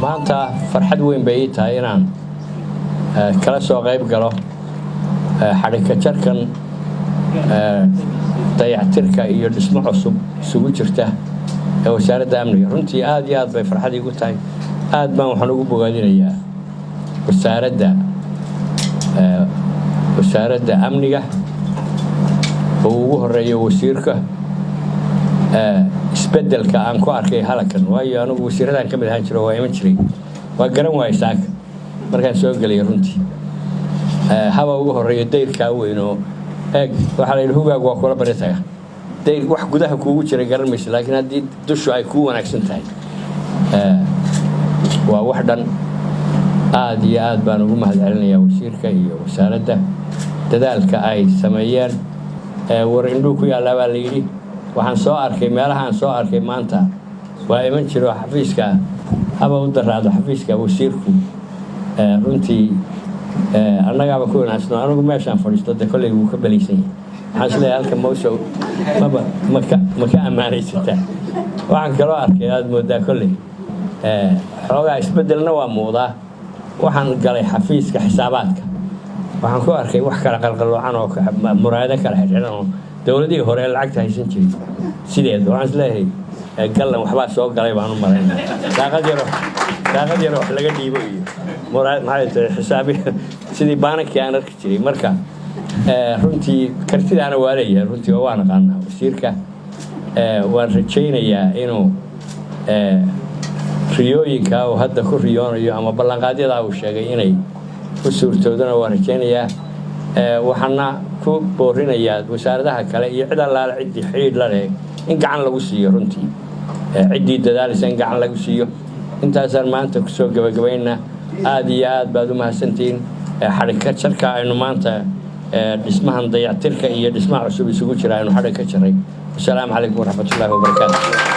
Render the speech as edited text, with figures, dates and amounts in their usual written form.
maanta farxad weyn bay ii tahay inaan kala soo qayb galo xadhigka jarkan dayactirka iyo dhismo cusub isugu jirta ee wasaaradda amniga. runtii aad iyo aad bay farxad iigu tahay. aad baan waxaan ugu bogaadinayaa wasaaradda amniga oo ugu horeeyo wasiirka isbedelka aan ku arkay halkan, waayo anigu wasiiradan ka mid ahaan jiro waa iman jiray, waa garan waayay saaka markaan soo gelay. runtii haba ugu horeeyo dayrkaa weyn oo eeg waxaa la yidhi hugaagu waa kula bari taga. dayr wax gudaha kuugu jira garan maysa, laakiin haddii dushu ay kuu wanaagsan tahay waa wax dhan. aad iyo aad baan ugu mahadcelinayaa wasiirka iyo wasaaradda dadaalka ay sameeyeen. war indhuu ku yaallaa baa la yidhi. waxaan soo arkay meelahaan soo arkay maanta waa iman jiro xafiiska haba u daraado xafiiska wasiirku. runtii annagaaba ku wanaagsan. anigu meeshaan fadhiisto de kolley wuu ka belaysan yahay. waxaan isleeyahay halka mawsow ma ka ammaanaysataa. waxaan kaloo arkay aad moodaa kolley xoogaa isbedelna waa muuqdaa. waxaan galay xafiiska xisaabaadka, waxaan ku arkay wax kala qalqaloocan oo muraayado kala xidhan oo dowladihii hore lacagta haysan jiray sideed. waxaan isleeyahay gallan waxbaa soo galay baan u maraynaa. daaqad yaro wax laga dhiibo iyo muraayad maxay tahay xisaabi sidii baanankii aan arki jiray. marka runtii kartidaana waa leeyahay. runtii waa naqaanaa wasiirka. waan rajaynayaa inuu riyooyinka uu hadda ku riyoonayo ama ballanqaadyada uu sheegay inay u suurtoodana waan rajaynayaa. waxaana ku boorinayaa wasaaradaha kale iyo cid allaale ciddii xidhiidh la leh in gacan lagu siiyo. runtii ciddii dadaalaysa in gacan lagu siiyo. intaasaan maanta kusoo gabagabaynaa. aad iyo aad baad u mahadsantihiin. xadhigka jarka aynu maanta dhismahan dayactirka iyo dhismaha cusub isugu jira aynu xadhig ka jaray. wasalaamu calaykum waraxmatullaahi wabarakaatu.